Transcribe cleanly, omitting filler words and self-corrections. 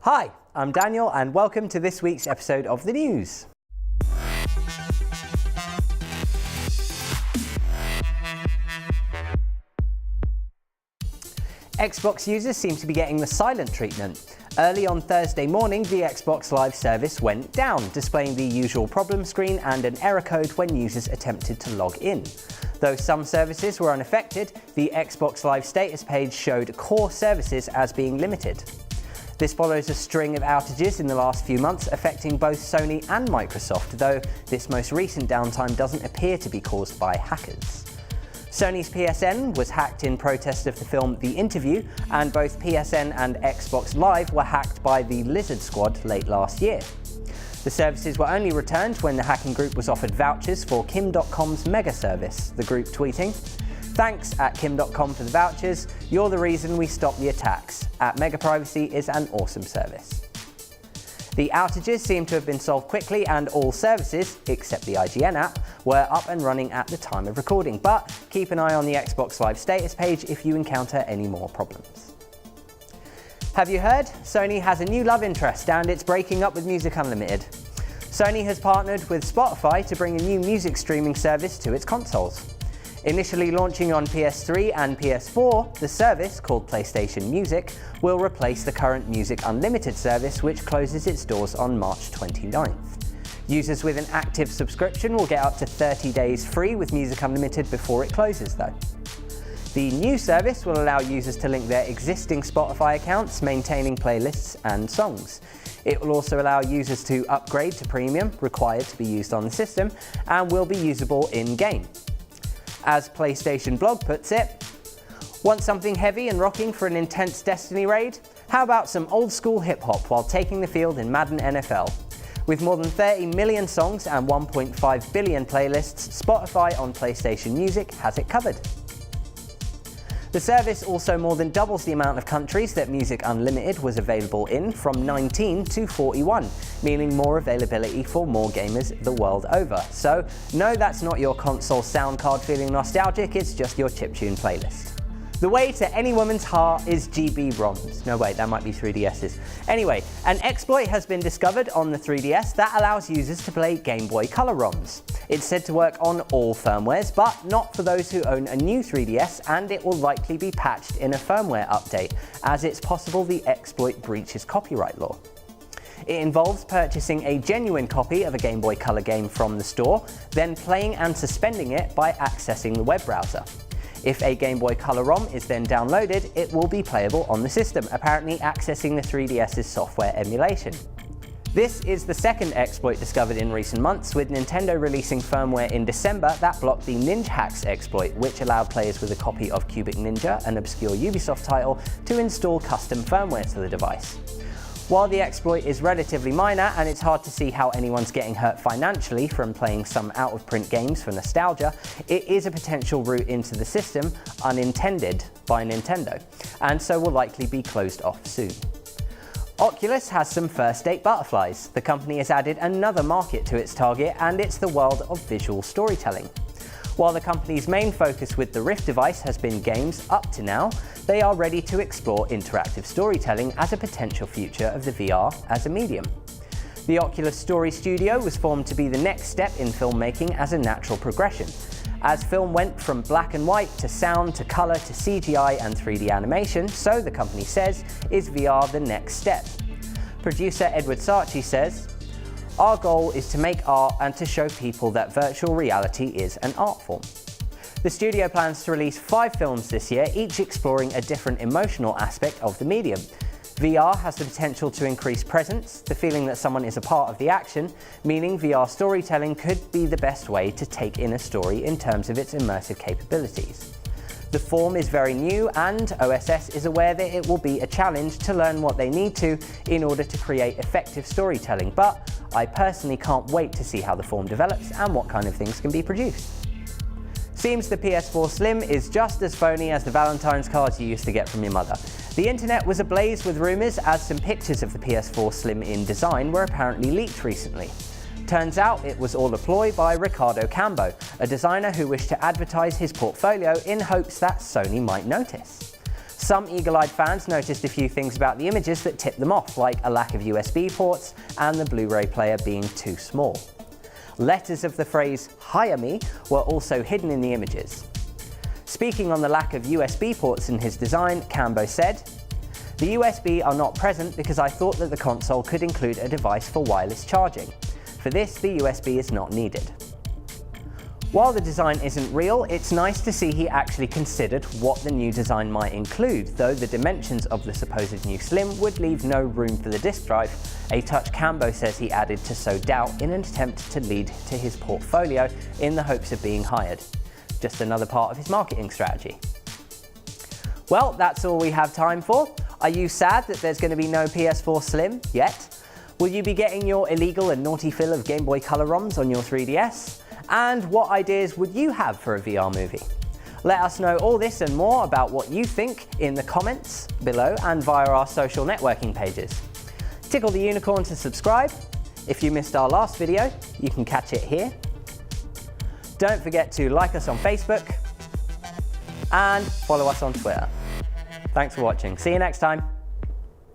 Hi, I'm Daniel and welcome to this week's episode of the news. Xbox users seem to be getting the silent treatment. Early on Thursday morning, the Xbox Live service went down, displaying the usual problem screen and an error code when users attempted to log in. Though some services were unaffected, the Xbox Live status page showed core services as being limited. This follows a string of outages in the last few months affecting both Sony and Microsoft, though this most recent downtime doesn't appear to be caused by hackers. Sony's PSN was hacked in protest of the film The Interview, and both PSN and Xbox Live were hacked by the Lizard Squad late last year. The services were only returned when the hacking group was offered vouchers for Kim.com's mega service, the group tweeting, "Thanks at Kim.com for the vouchers, you're the reason we stopped the attacks. At Mega Privacy is an awesome service." The outages seem to have been solved quickly and all services, except the IGN app, were up and running at the time of recording, but keep an eye on the Xbox Live status page if you encounter any more problems. Have you heard? Sony has a new love interest and it's breaking up with Music Unlimited. Sony has partnered with Spotify to bring a new music streaming service to its consoles. Initially launching on PS3 and PS4, the service, called PlayStation Music, will replace the current Music Unlimited service, which closes its doors on March 29th. Users with an active subscription will get up to 30 days free with Music Unlimited before it closes, though. The new service will allow users to link their existing Spotify accounts, maintaining playlists and songs. It will also allow users to upgrade to Premium, required to be used on the system, and will be usable in-game. As PlayStation Blog puts it, "Want something heavy and rocking for an intense Destiny raid? How about some old-school hip-hop while taking the field in Madden NFL? With more than 30 million songs and 1.5 billion playlists, Spotify on PlayStation Music has it covered." The service also more than doubles the amount of countries that Music Unlimited was available in, from 19 to 41, meaning more availability for more gamers the world over. So, no, that's not your console sound card feeling nostalgic, it's just your chiptune playlist. The way to any woman's heart is GB-ROMs. No, wait, that might be 3DSs. Anyway, an exploit has been discovered on the 3DS that allows users to play Game Boy Color ROMs. It's said to work on all firmwares, but not for those who own a new 3DS, and it will likely be patched in a firmware update, as it's possible the exploit breaches copyright law. It involves purchasing a genuine copy of a Game Boy Color game from the store, then playing and suspending it by accessing the web browser. If a Game Boy Color ROM is then downloaded, it will be playable on the system, apparently accessing the 3DS's software emulation. This is the second exploit discovered in recent months, with Nintendo releasing firmware in December that blocked the Ninja Hacks exploit, which allowed players with a copy of Cubic Ninja, an obscure Ubisoft title, to install custom firmware to the device. While the exploit is relatively minor and it's hard to see how anyone's getting hurt financially from playing some out-of-print games for nostalgia, it is a potential route into the system unintended by Nintendo, and so will likely be closed off soon. Oculus has some first-date butterflies. The company has added another market to its target, and it's the world of visual storytelling. While the company's main focus with the Rift device has been games up to now, they are ready to explore interactive storytelling as a potential future of the VR as a medium. The Oculus Story Studio was formed to be the next step in filmmaking as a natural progression. As film went from black and white to sound to color to CGI and 3D animation, so the company says, is VR the next step. Producer Edward Sarchi says, "Our goal is to make art and to show people that virtual reality is an art form." The studio plans to release 5 films this year, each exploring a different emotional aspect of the medium. VR has the potential to increase presence, the feeling that someone is a part of the action, meaning VR storytelling could be the best way to take in a story in terms of its immersive capabilities. The form is very new, and OSS is aware that it will be a challenge to learn what they need to in order to create effective storytelling, but I personally can't wait to see how the form develops and what kind of things can be produced. Seems the PS4 Slim is just as phony as the Valentine's cards you used to get from your mother. The internet was ablaze with rumours as some pictures of the PS4 Slim in design were apparently leaked recently. Turns out it was all a ploy by Ricardo Cambo, a designer who wished to advertise his portfolio in hopes that Sony might notice. Some eagle-eyed fans noticed a few things about the images that tipped them off, like a lack of USB ports and the Blu-ray player being too small. Letters of the phrase "Hire me" were also hidden in the images. Speaking on the lack of USB ports in his design, Cambo said, "The USB are not present because I thought that the console could include a device for wireless charging. For this, the USB is not needed." While the design isn't real, it's nice to see he actually considered what the new design might include, though the dimensions of the supposed new Slim would leave no room for the disk drive, a touch Cambo says he added to sow doubt in an attempt to lead to his portfolio in the hopes of being hired. Just another part of his marketing strategy. Well, that's all we have time for. Are you sad that there's going to be no PS4 Slim yet? Will you be getting your illegal and naughty fill of Game Boy Color ROMs on your 3DS? And what ideas would you have for a VR movie? Let us know all this and more about what you think in the comments below and via our social networking pages. Tickle the unicorn to subscribe. If you missed our last video, you can catch it here. Don't forget to like us on Facebook and follow us on Twitter. Thanks for watching. See you next time.